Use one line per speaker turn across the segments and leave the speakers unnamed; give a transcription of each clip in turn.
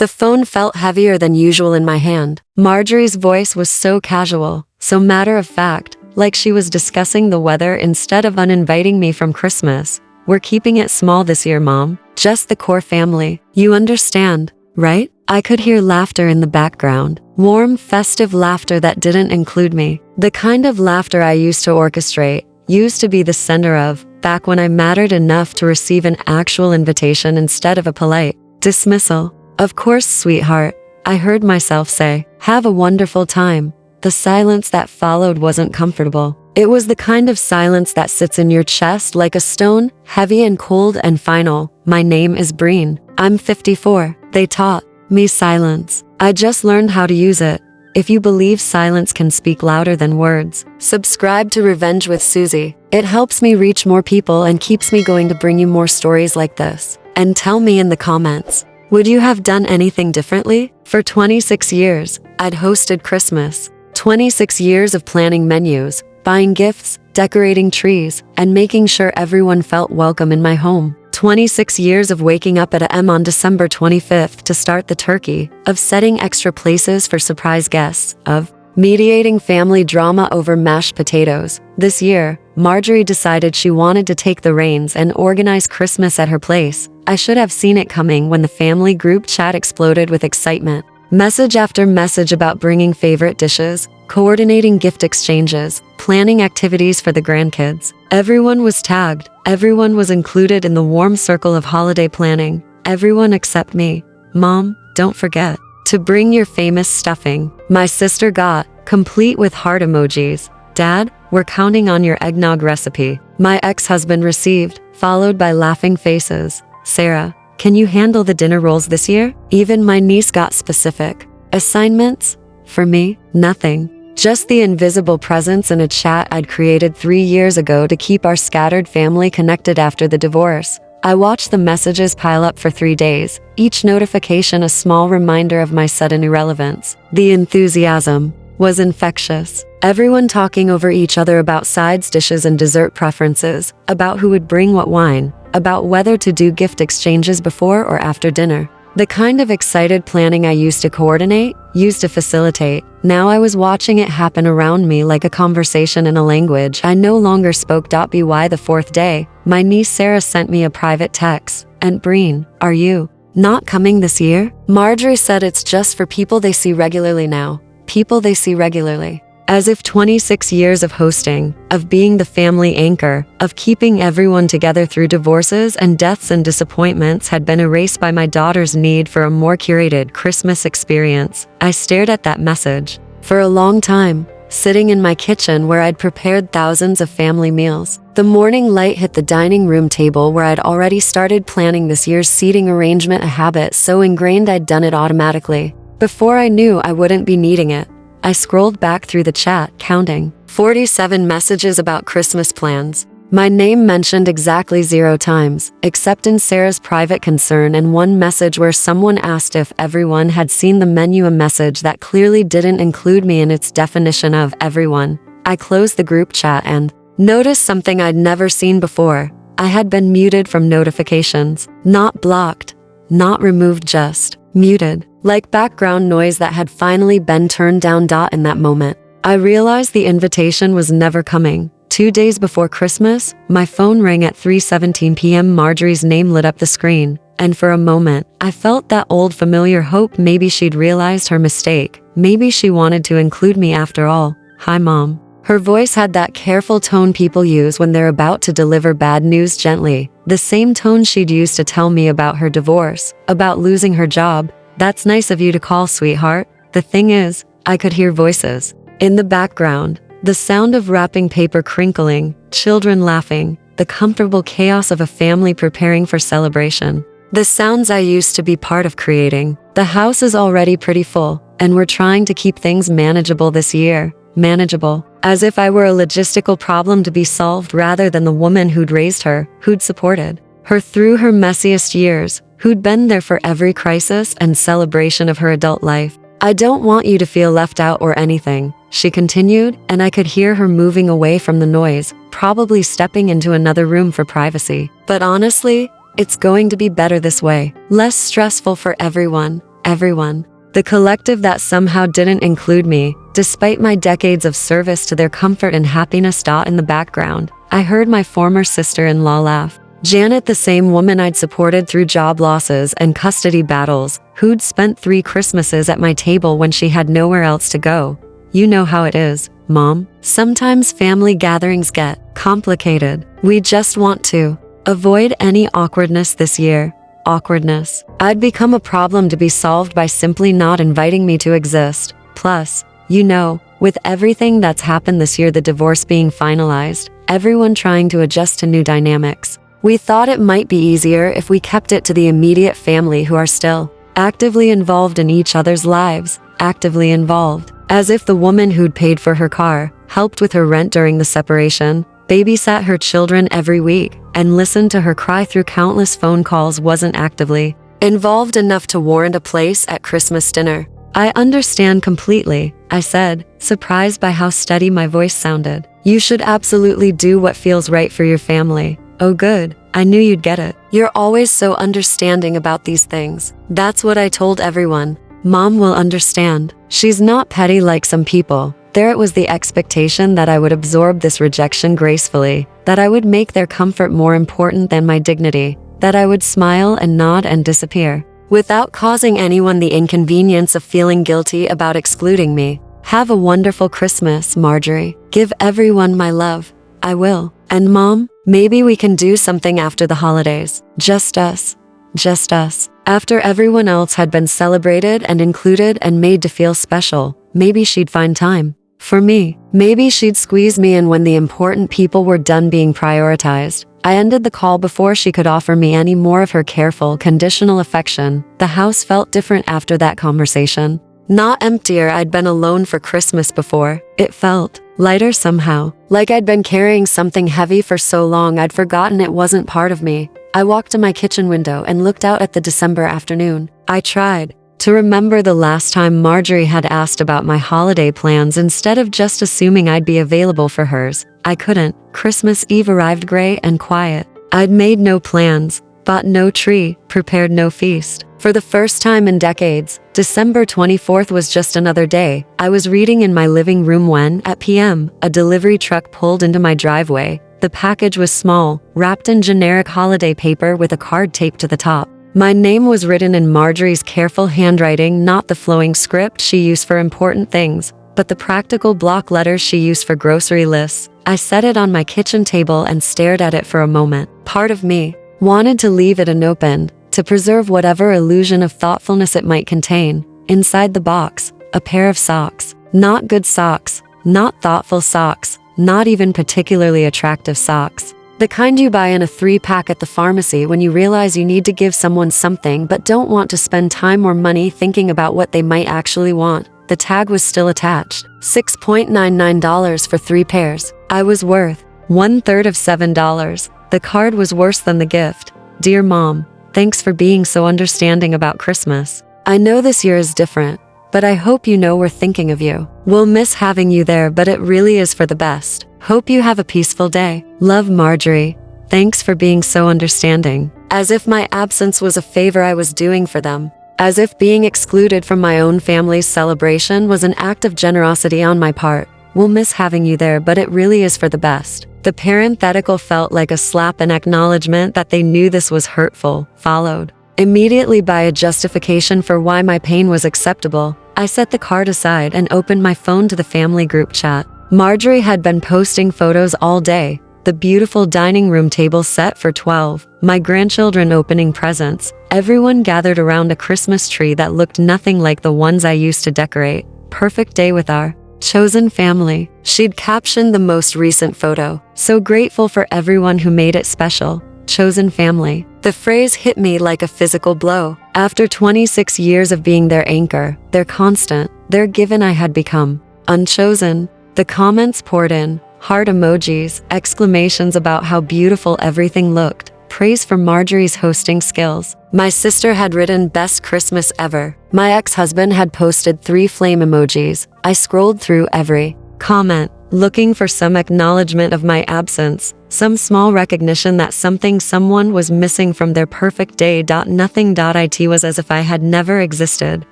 The phone felt heavier than usual in my hand. Marjorie's voice was so casual, so matter-of-fact, like she was discussing the weather instead of uninviting me from Christmas. "We're keeping it small this year, Mom. Just the core family. You understand, right?" I could hear laughter in the background. Warm, festive laughter that didn't include me. The kind of laughter I used to orchestrate, used to be the center of, back when I mattered enough to receive an actual invitation instead of a polite dismissal. "Of course, sweetheart," I heard myself say. "Have a wonderful time." The silence that followed wasn't comfortable. It was the kind of silence that sits in your chest like a stone, heavy and cold and final. "My name is Breen. I'm 54. They taught me silence. I just learned how to use it. If you believe silence can speak louder than words, subscribe to Revenge with Susie. It helps me reach more people and keeps me going to bring you more stories like this. And tell me in the comments, would you have done anything differently? For 26 years, I'd hosted Christmas. 26 years of planning menus, buying gifts, decorating trees, and making sure everyone felt welcome in my home. 26 years of waking up at a m on December 25th to start the turkey, of setting extra places for surprise guests, of mediating family drama over mashed potatoes. This year, Marjorie decided she wanted to take the reins and organize Christmas at her place. I should have seen it coming when the family group chat exploded with excitement. Message after message about bringing favorite dishes, coordinating gift exchanges, planning activities for the grandkids. Everyone was tagged. Everyone was included in the warm circle of holiday planning. Everyone except me. "Mom, don't forget to bring your famous stuffing." My sister got, complete with heart emojis. "Dad, we're counting on your eggnog recipe." My ex-husband received, followed by laughing faces. "Sarah, can you handle the dinner rolls this year?" Even my niece got specific. Assignments? For me, nothing. Just the invisible presence in a chat I'd created 3 years ago to keep our scattered family connected after the divorce. I watched the messages pile up for 3 days, each notification a small reminder of my sudden irrelevance. The enthusiasm was infectious. Everyone talking over each other about sides, dishes, and dessert preferences, about who would bring what wine, about whether to do gift exchanges before or after dinner. The kind of excited planning I used to coordinate, used to facilitate, now I was watching it happen around me like a conversation in a language I no longer spoke. By the 4th day, my niece Sarah sent me a private text. "Aunt Breen, are you not coming this year?" Marjorie said it's just for people they see regularly now. People they see regularly. As if 26 years of hosting, of being the family anchor, of keeping everyone together through divorces and deaths and disappointments had been erased by my daughter's need for a more curated Christmas experience. I stared at that message for a long time, sitting in my kitchen where I'd prepared thousands of family meals. The morning light hit the dining room table where I'd already started planning this year's seating arrangement, a habit so ingrained I'd done it automatically. Before I knew I wouldn't be needing it. I scrolled back through the chat, counting 47 messages about Christmas plans. My name mentioned exactly 0 times, except in Sarah's private concern and one message where someone asked if everyone had seen the menu, a message that clearly didn't include me in its definition of everyone. I closed the group chat and noticed something I'd never seen before. I had been muted from notifications, not blocked, not removed, just muted. Like background noise that had finally been turned down. In that moment, I realized the invitation was never coming. 2 days before Christmas, my phone rang at 3:17 p.m. Marjorie's name lit up the screen, and for a moment, I felt that old familiar hope. Maybe she'd realized her mistake. Maybe she wanted to include me after all. "Hi, Mom." Her voice had that careful tone people use when they're about to deliver bad news, gently. The same tone she'd used to tell me about her divorce, about losing her job. "That's nice of you to call, sweetheart." The thing is, I could hear voices in the background, the sound of wrapping paper crinkling, children laughing, the comfortable chaos of a family preparing for celebration. The sounds I used to be part of creating. The house is already pretty full, and we're trying to keep things manageable this year. Manageable. As if I were a logistical problem to be solved rather than the woman who'd raised her, who'd supported her through her messiest years, who'd been there for every crisis and celebration of her adult life. "I don't want you to feel left out or anything," she continued, and I could hear her moving away from the noise, probably stepping into another room for privacy. "But honestly, it's going to be better this way. Less stressful for everyone. everyone. The collective that somehow didn't include me, despite my decades of service to their comfort and happiness. In the background, I heard my former sister-in-law laugh. Janet, the same woman I'd supported through job losses and custody battles, who'd spent 3 Christmases at my table when she had nowhere else to go. You know how it is, Mom. Sometimes family gatherings get complicated. We just want to avoid any awkwardness this year. Awkwardness. I'd become a problem to be solved by simply not inviting me to exist. Plus, you know, with everything that's happened this year, the divorce being finalized, everyone trying to adjust to new dynamics, we thought it might be easier if we kept it to the immediate family who are still actively involved in each other's lives. Actively involved. As if the woman who'd paid for her car, helped with her rent during the separation, babysat her children every week, and listened to her cry through countless phone calls wasn't actively involved enough to warrant a place at Christmas dinner. I understand completely, I said, surprised by how steady my voice sounded. You should absolutely do what feels right for your family. Oh good, I knew you'd get it. You're always so understanding about these things. That's what I told everyone. Mom will understand. She's not petty like some people. There it was, the expectation that I would absorb this rejection gracefully, that I would make their comfort more important than my dignity, that I would smile and nod and disappear, without causing anyone the inconvenience of feeling guilty about excluding me. Have a wonderful Christmas, Marjorie. Give everyone my love. I will. And Mom, maybe we can do something after the holidays. Just us. Just us. After everyone else had been celebrated and included and made to feel special, maybe she'd find time for me. Maybe she'd squeeze me in when the important people were done being prioritized. I ended the call before she could offer me any more of her careful, conditional affection. The house felt different after that conversation. Not emptier. I'd been alone for Christmas before. It felt lighter somehow, like I'd been carrying something heavy for so long I'd forgotten it wasn't part of me. I walked to my kitchen window and looked out at the December afternoon. I tried to remember the last time Marjorie had asked about my holiday plans instead of just assuming I'd be available for hers. I couldn't. Christmas Eve arrived gray and quiet. I'd made no plans, bought no tree, prepared no feast. For the first time in decades, December 24th was just another day. I was reading in my living room when, at p.m., a delivery truck pulled into my driveway. The package was small, wrapped in generic holiday paper with a card taped to the top. My name was written in Marjorie's careful handwriting, not the flowing script she used for important things, but the practical block letters she used for grocery lists. I set it on my kitchen table and stared at it for a moment. Part of me wanted to leave it unopened, to preserve whatever illusion of thoughtfulness it might contain. Inside the box, a pair of socks. Not good socks, not thoughtful socks, not even particularly attractive socks. The kind you buy in a 3-pack at the pharmacy when you realize you need to give someone something but don't want to spend time or money thinking about what they might actually want. The tag was still attached. $6.99 for 3 pairs. I was worth 1/3 of $7. The card was worse than the gift. Dear Mom, thanks for being so understanding about Christmas. I know this year is different, but I hope you know we're thinking of you. We'll miss having you there, but it really is for the best. Hope you have a peaceful day. Love, Marjorie. Thanks for being so understanding. As if my absence was a favor I was doing for them. As if being excluded from my own family's celebration was an act of generosity on my part. We'll miss having you there, but it really is for the best. The parenthetical felt like a slap, an acknowledgement that they knew this was hurtful, followed immediately by a justification for why my pain was acceptable. I set the card aside and opened my phone to the family group chat. Marjorie had been posting photos all day. The beautiful dining room table set for 12, my grandchildren opening presents, everyone gathered around a Christmas tree that looked nothing like the ones I used to decorate. Perfect day with our chosen family. She'd captioned the most recent photo. So grateful for everyone who made it special. Chosen family. The phrase hit me like a physical blow. After 26 years of being their anchor, their constant, their given, I had become unchosen. The comments poured in. Heart emojis, exclamations about how beautiful everything looked. Praise for Marjorie's hosting skills. My sister had written best Christmas ever. My ex-husband had posted 3 flame emojis. I scrolled through every comment, looking for some acknowledgement of my absence, some small recognition that someone was missing from their perfect day. Nothing. It was as if I had never existed,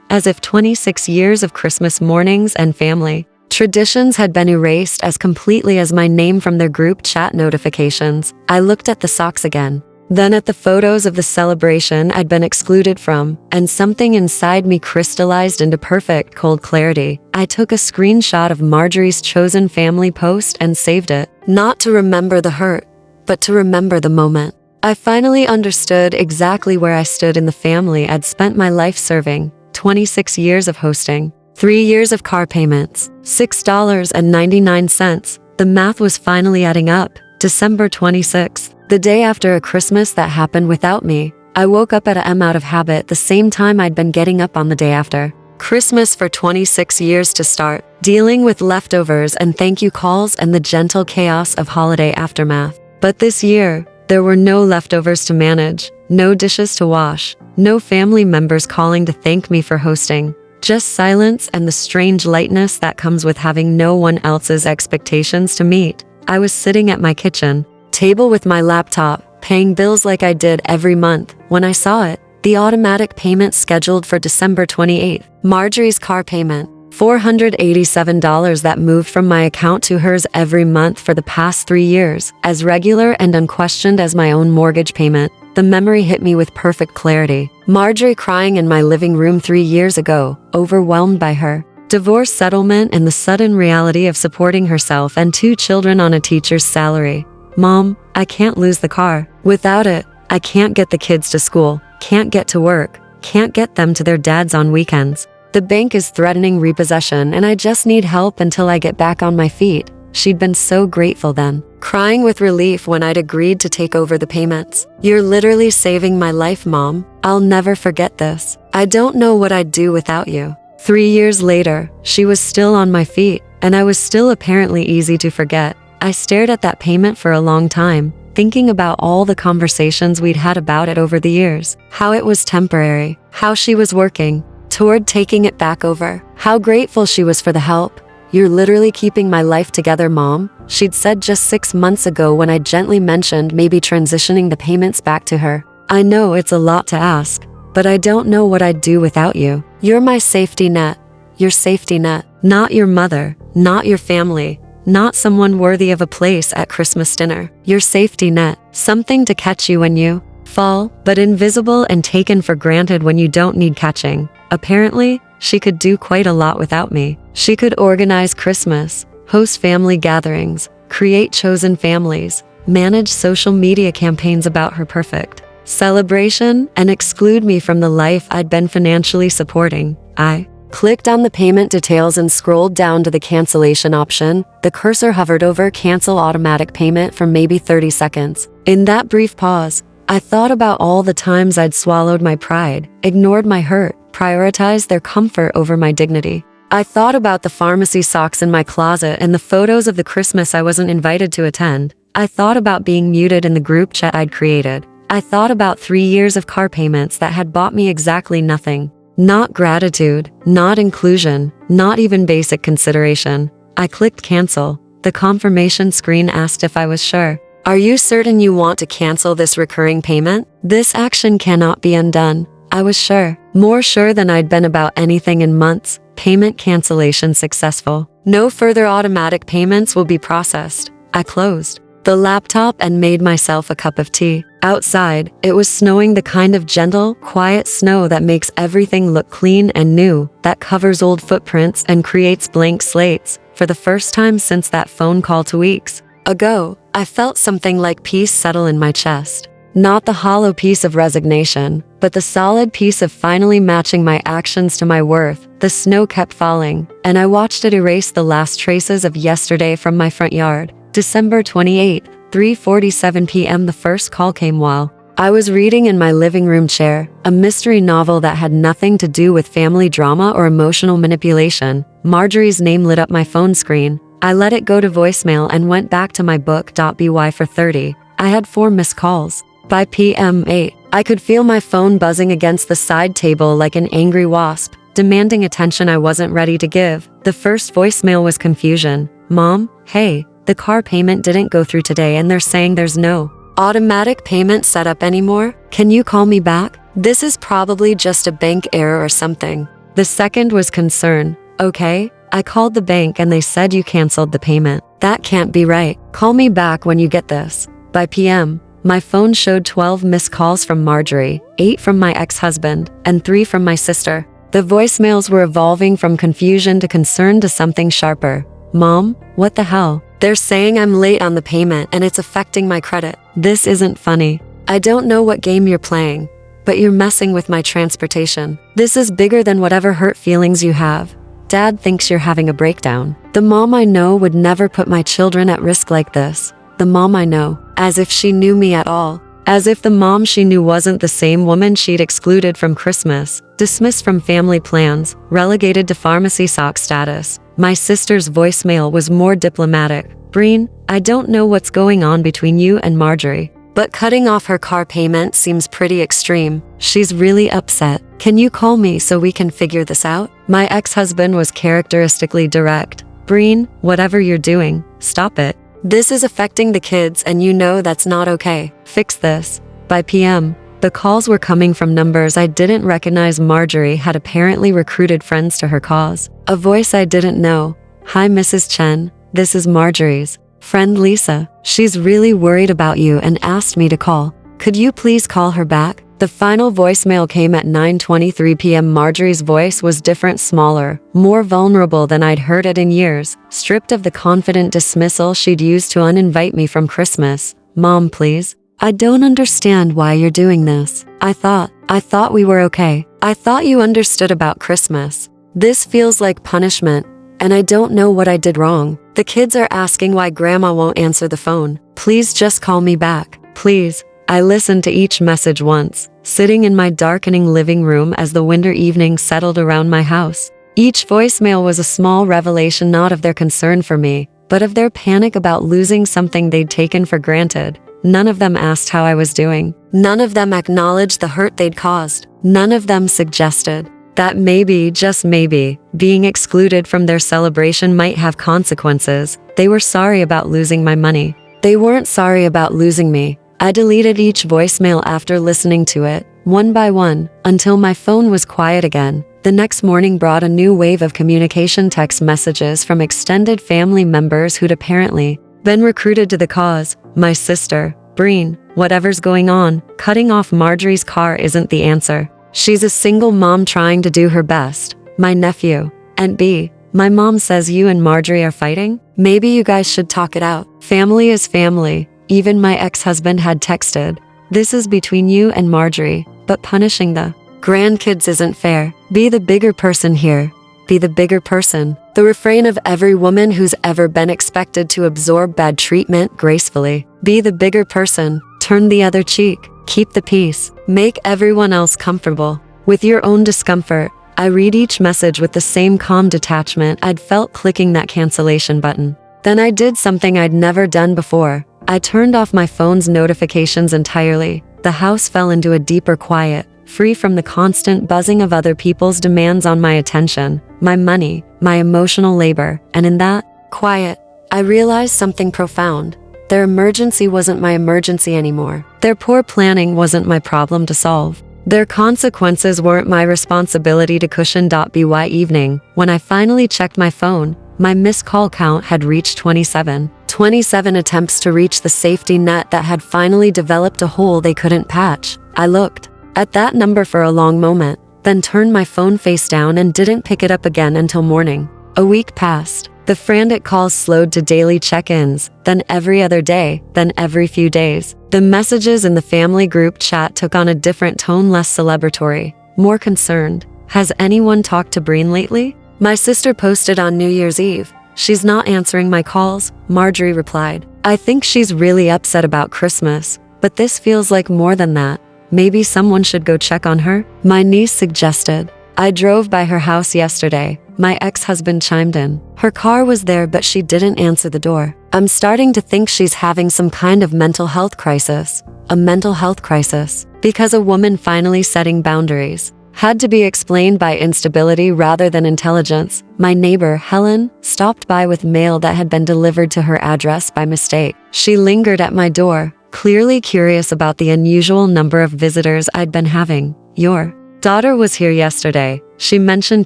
as if 26 years of Christmas mornings and family traditions had been erased as completely as my name from their group chat notifications. I looked at the socks again, then at the photos of the celebration I'd been excluded from, and something inside me crystallized into perfect, cold clarity. I took a screenshot of Marjorie's chosen family post and saved it, not to remember the hurt, but to remember the moment. I finally understood exactly where I stood in the family I'd spent my life serving, 26 years of hosting, 3 years of car payments, $6.99. The math was finally adding up. December 26th, the day after a Christmas that happened without me. I woke up at a m out of habit the same time I'd been getting up on the day after. Christmas for 26 years to start, dealing with leftovers and thank you calls and the gentle chaos of holiday aftermath. But this year, there were no leftovers to manage, no dishes to wash, no family members calling to thank me for hosting. Just silence and the strange lightness that comes with having no one else's expectations to meet. I was sitting at my kitchen table with my laptop, paying bills like I did every month, when I saw it, the automatic payment scheduled for December 28th. Marjorie's car payment, $487 that moved from my account to hers every month for the past 3 years, as regular and unquestioned as my own mortgage payment. The memory hit me with perfect clarity. Marjorie crying in my living room 3 years ago, overwhelmed by her divorce settlement and the sudden reality of supporting herself and 2 children on a teacher's salary. Mom, I can't lose the car. Without it, I can't get the kids to school, can't get to work, can't get them to their dads on weekends. The bank is threatening repossession and I just need help until I get back on my feet. She'd been so grateful then, crying with relief when I'd agreed to take over the payments. You're literally saving my life, Mom. I'll never forget this. I don't know what I'd do without you. 3 years later, she was still on my feet, and I was still apparently easy to forget. I stared at that payment for a long time, thinking about all the conversations we'd had about it over the years, how it was temporary, how she was working toward taking it back over, how grateful she was for the help. You're literally keeping my life together, Mom, she'd said just 6 months ago when I gently mentioned maybe transitioning the payments back to her. I know it's a lot to ask, but I don't know what I'd do without you. You're my safety net. Your safety net. Not your mother, not your family, not someone worthy of a place at Christmas dinner. Your safety net. Something to catch you when you fall, but invisible and taken for granted when you don't need catching. Apparently, she could do quite a lot without me. She could organize Christmas, host family gatherings, create chosen families, manage social media campaigns about her perfect celebration, and exclude me from the life I'd been financially supporting. I clicked on the payment details and scrolled down to the cancellation option. The cursor hovered over cancel automatic payment for maybe 30 seconds. In that brief pause, I thought about all the times I'd swallowed my pride, ignored my hurt, prioritized their comfort over my dignity. I thought about the pharmacy socks in my closet and the photos of the Christmas I wasn't invited to attend. I thought about being muted in the group chat I'd created. I thought about 3 years of car payments that had bought me exactly nothing. Not gratitude, not inclusion, not even basic consideration. I clicked cancel. The confirmation screen asked if I was sure. Are you certain you want to cancel this recurring payment? This action cannot be undone. I was sure. More sure than I'd been about anything in months. Payment cancellation successful. No further automatic payments will be processed. I closed the laptop and made myself a cup of tea. Outside, it was snowing, the kind of gentle, quiet snow that makes everything look clean and new, that covers old footprints and creates blank slates. For the first time since that phone call 2 weeks ago, I felt something like peace settle in my chest. Not the hollow piece of resignation, but the solid piece of finally matching my actions to my worth. The snow kept falling, and I watched it erase the last traces of yesterday from my front yard. December 28th, 3:47 p.m. The first call came while I was reading in my living room chair, a mystery novel that had nothing to do with family drama or emotional manipulation. Marjorie's name lit up my phone screen. I let it go to voicemail and went back to my book.by for 30. I had 4 missed calls. By PM 8, I could feel my phone buzzing against the side table like an angry wasp, demanding attention I wasn't ready to give. The first voicemail was confusion. Mom, hey, the car payment didn't go through today and they're saying there's no automatic payment set up anymore. Can you call me back? This is probably just a bank error or something. The second was concern. Okay, I called the bank and they said you canceled the payment. That can't be right. Call me back when you get this. By PM, my phone showed 12 missed calls from Marjorie, 8 from my ex-husband, and 3 from my sister. The voicemails were evolving from confusion to concern to something sharper. Mom, what the hell? They're saying I'm late on the payment and it's affecting my credit. This isn't funny. I don't know what game you're playing, but you're messing with my transportation. This is bigger than whatever hurt feelings you have. Dad thinks you're having a breakdown. The mom I know would never put my children at risk like this. The mom I know, as if she knew me at all. As if the mom she knew wasn't the same woman she'd excluded from Christmas, dismissed from family plans, relegated to pharmacy sock status. My sister's voicemail was more diplomatic. Breen, I don't know what's going on between you and Marjorie, but cutting off her car payment seems pretty extreme. She's really upset. Can you call me so we can figure this out? My ex-husband was characteristically direct. Breen, whatever you're doing, stop it. This is affecting the kids and you know that's not okay. Fix this. By PM, the calls were coming from numbers I didn't recognize. Marjorie had apparently recruited friends to her cause. A voice I didn't know. Hi Mrs. Chen, this is Marjorie's friend Lisa. She's really worried about you and asked me to call. Could you please call her back? The final voicemail came at 9:23 p.m. Marjorie's voice was different, smaller, more vulnerable than I'd heard it in years, stripped of the confident dismissal she'd used to uninvite me from Christmas. Mom, please. I don't understand why you're doing this. I thought we were okay. I thought you understood about Christmas. This feels like punishment, and I don't know what I did wrong. The kids are asking why Grandma won't answer the phone. Please just call me back. Please. I listened to each message once, sitting in my darkening living room as the winter evening settled around my house. Each voicemail was a small revelation, not of their concern for me, but of their panic about losing something they'd taken for granted. None of them asked how I was doing. None of them acknowledged the hurt they'd caused. None of them suggested that maybe, just maybe, being excluded from their celebration might have consequences. They were sorry about losing my money. They weren't sorry about losing me. I deleted each voicemail after listening to it, one by one, until my phone was quiet again. The next morning brought a new wave of communication, text messages from extended family members who'd apparently been recruited to the cause. My sister, Breen, whatever's going on, cutting off Marjorie's car isn't the answer. She's a single mom trying to do her best. My nephew, Aunt B, my mom says you and Marjorie are fighting? Maybe you guys should talk it out. Family is family. Even my ex-husband had texted, this is between you and Marjorie, but punishing the grandkids isn't fair. Be the bigger person here. Be the bigger person. The refrain of every woman who's ever been expected to absorb bad treatment gracefully. Be the bigger person. Turn the other cheek. Keep the peace. Make everyone else comfortable with your own discomfort. I read each message with the same calm detachment I'd felt clicking that cancellation button. Then I did something I'd never done before. I turned off my phone's notifications entirely. The house fell into a deeper quiet, free from the constant buzzing of other people's demands on my attention, my money, my emotional labor, and in that quiet, I realized something profound. Their emergency wasn't my emergency anymore. Their poor planning wasn't my problem to solve. Their consequences weren't my responsibility to cushion. By evening, when I finally checked my phone, my missed call count had reached 27. 27 attempts to reach the safety net that had finally developed a hole they couldn't patch. I looked at that number for a long moment, then turned my phone face down and didn't pick it up again until morning. A week passed. The frantic calls slowed to daily check-ins, then every other day, then every few days. The messages in the family group chat took on a different tone, less celebratory, more concerned. Has anyone talked to Breen lately? My sister posted on New Year's Eve. She's not answering my calls, Marjorie replied. I think she's really upset about Christmas, but this feels like more than that. Maybe someone should go check on her, my niece suggested. I drove by her house yesterday. My ex-husband chimed in. Her car was there, but she didn't answer the door. I'm starting to think she's having some kind of mental health crisis. A mental health crisis. Because a woman finally setting boundaries. had to be explained by instability rather than intelligence. My neighbor, Helen, stopped by with mail that had been delivered to her address by mistake. She lingered at my door, clearly curious about the unusual number of visitors I'd been having. "Your daughter was here yesterday," she mentioned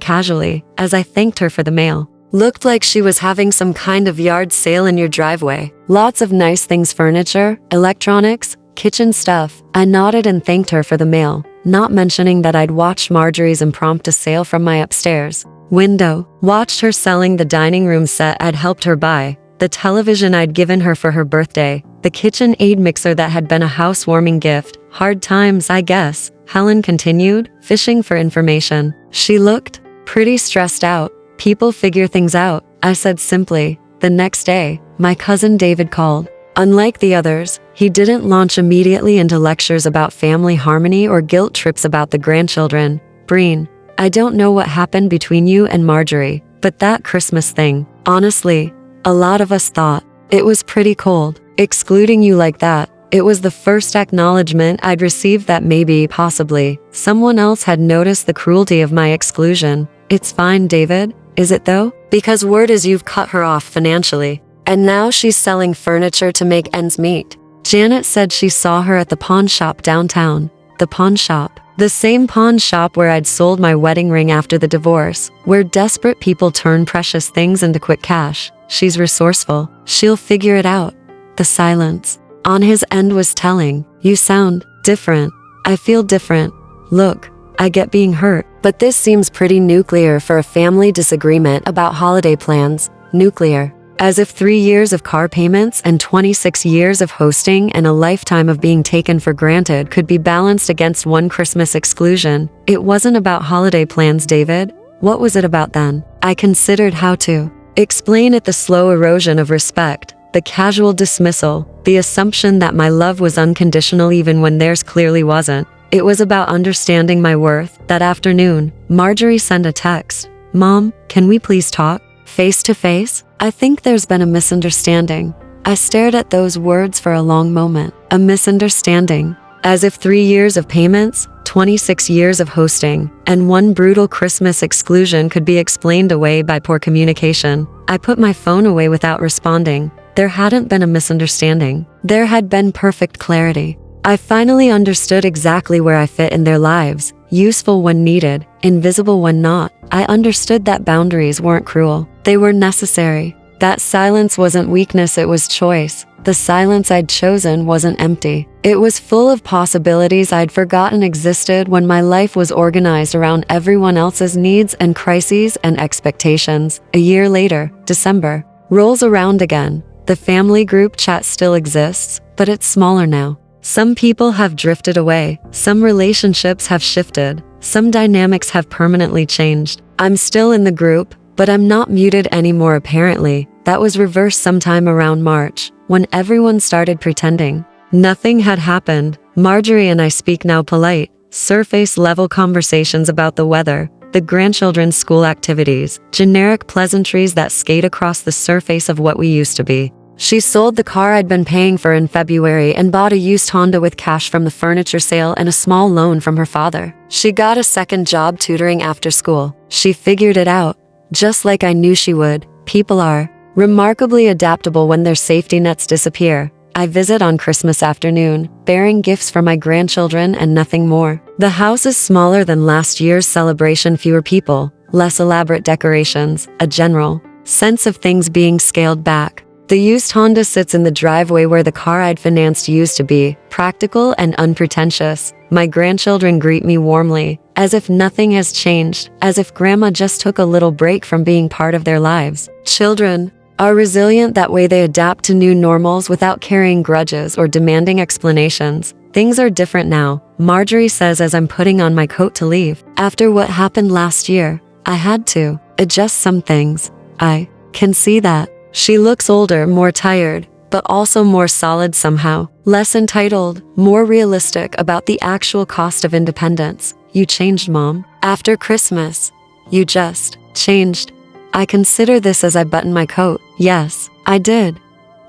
casually, as I thanked her for the mail. "Looked like she was having some kind of yard sale in your driveway. Lots of nice things, furniture, electronics, kitchen stuff." I nodded and thanked her for the mail, not mentioning that I'd watched Marjorie's impromptu sale from my upstairs window. Watched her selling the dining room set I'd helped her buy, the television I'd given her for her birthday, the KitchenAid mixer that had been a housewarming gift. "Hard times, I guess," Helen continued, fishing for information. She looked pretty stressed out. "People figure things out," I said simply. The next day, my cousin David called. Unlike the others, he didn't launch immediately into lectures about family harmony or guilt trips about the grandchildren. "Breen, I don't know what happened between you and Marjorie, but that Christmas thing, honestly, a lot of us thought it was pretty cold. Excluding you like that, it was the first acknowledgement I'd received that maybe, possibly, someone else had noticed the cruelty of my exclusion." "It's fine, David, is it though? Because word is you've cut her off financially, and now she's selling furniture to make ends meet." Janet said she saw her at the pawn shop downtown. The pawn shop? The same pawn shop where I'd sold my wedding ring after the divorce, where desperate people turn precious things into quick cash. "She's resourceful. She'll figure it out." The silence on his end was telling. "You sound different." "I feel different. Look, I get being hurt, but this seems pretty nuclear for a family disagreement about holiday plans." Nuclear. As if 3 years of car payments and 26 years of hosting and a lifetime of being taken for granted could be balanced against one Christmas exclusion. It wasn't about holiday plans, David. What was it about then? I considered how to explain it: the slow erosion of respect, the casual dismissal, the assumption that my love was unconditional even when theirs clearly wasn't. It was about understanding my worth. That afternoon, Marjorie sent a text. "Mom, can we please talk? Face to face?" "I think there's been a misunderstanding." I stared at those words for a long moment. A misunderstanding? As if 3 years of payments, 26 years of hosting, and one brutal Christmas exclusion could be explained away by poor communication. I put my phone away without responding. There hadn't been a misunderstanding. There had been perfect clarity. I finally understood exactly where I fit in their lives, useful when needed, invisible when not. I understood that boundaries weren't cruel. They were necessary. That silence wasn't weakness, it was choice. The silence I'd chosen wasn't empty. It was full of possibilities I'd forgotten existed when my life was organized around everyone else's needs and crises and expectations. A year later, December rolls around again. The family group chat still exists, but it's smaller now. Some people have drifted away, some relationships have shifted, some dynamics have permanently changed. I'm still in the group, but I'm not muted anymore apparently. That was reversed sometime around March, when everyone started pretending nothing had happened. Marjorie and I speak now: polite, surface-level conversations about the weather, the grandchildren's school activities, generic pleasantries that skate across the surface of what we used to be. She sold the car I'd been paying for in February and bought a used Honda with cash from the furniture sale and a small loan from her father. She got a second job tutoring after school. She figured it out, just like I knew she would. People are remarkably adaptable when their safety nets disappear. I visit on Christmas afternoon, bearing gifts for my grandchildren and nothing more. The house is smaller than last year's celebration, fewer people, less elaborate decorations, a general sense of things being scaled back. The used Honda sits in the driveway where the car I'd financed used to be, practical and unpretentious. My grandchildren greet me warmly, as if nothing has changed, as if Grandma just took a little break from being part of their lives. Children are resilient that way. They adapt to new normals without carrying grudges or demanding explanations. Things are different now, Marjorie says as I'm putting on my coat to leave. After what happened last year, I had to adjust some things. I can see that. She looks older, more tired, but also more solid somehow. Less entitled, more realistic about the actual cost of independence. You changed, Mom. After Christmas, you just changed. I consider this as I button my coat. Yes, I did.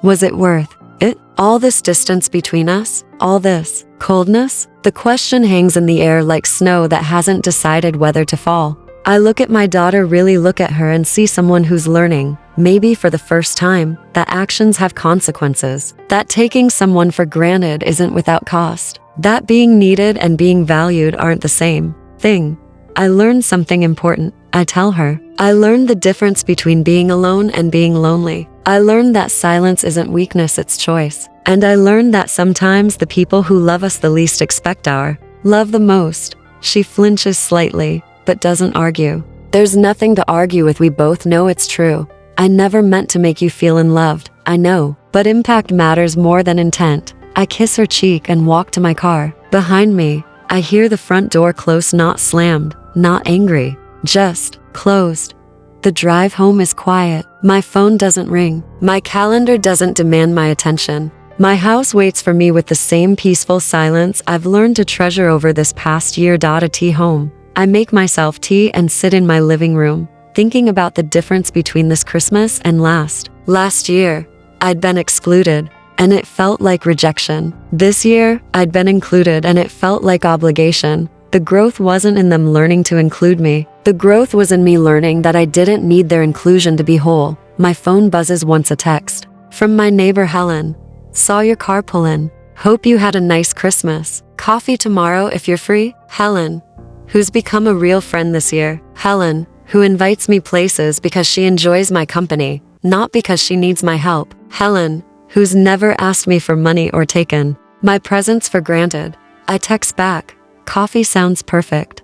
Was it worth it? All this distance between us? All this coldness? The question hangs in the air like snow that hasn't decided whether to fall. I look at my daughter, really look at her, and see someone who's learning, maybe for the first time, that actions have consequences, that taking someone for granted isn't without cost, that being needed and being valued aren't the same thing. I learned something important, I tell her. I learned the difference between being alone and being lonely. I learned that silence isn't weakness, it's choice. And I learned that sometimes the people who love us the least expect our love the most. She flinches slightly, but doesn't argue. There's nothing to argue with, we both know it's true. I never meant to make you feel unloved, I know, but impact matters more than intent. I kiss her cheek and walk to my car. Behind me, I hear the front door close, not slammed, not angry, just closed. The drive home is quiet. My phone doesn't ring. My calendar doesn't demand my attention. My house waits for me with the same peaceful silence I've learned to treasure over this past year. A tea home. I make myself tea and sit in my living room, thinking about the difference between this Christmas and last. Last year, I'd been excluded, and it felt like rejection. This year, I'd been included, and it felt like obligation. The growth wasn't in them learning to include me. The growth was in me learning that I didn't need their inclusion to be whole. My phone buzzes once, a text from my neighbor Helen. Saw your car pull in. Hope you had a nice Christmas. Coffee tomorrow if you're free. Helen, who's become a real friend this year. Helen, who invites me places because she enjoys my company, not because she needs my help. Helen, who's never asked me for money or taken my presents for granted. I text back. Coffee sounds perfect.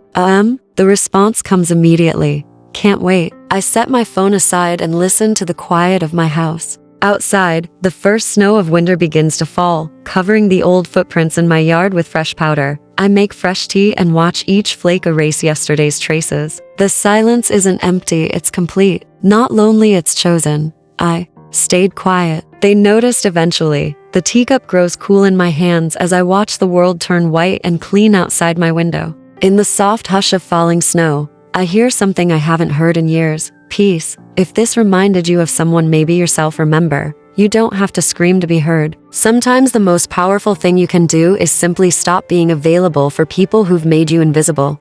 The response comes immediately. Can't wait. I set my phone aside and listen to the quiet of my house. Outside, the first snow of winter begins to fall, covering the old footprints in my yard with fresh powder. I make fresh tea and watch each flake erase yesterday's traces. The silence isn't empty, it's complete. Not lonely, it's chosen. I stayed quiet. They noticed eventually. The teacup grows cool in my hands as I watch the world turn white and clean outside my window. In the soft hush of falling snow, I hear something I haven't heard in years. Peace. If this reminded you of someone, maybe yourself, remember, you don't have to scream to be heard. Sometimes the most powerful thing you can do is simply stop being available for people who've made you invisible.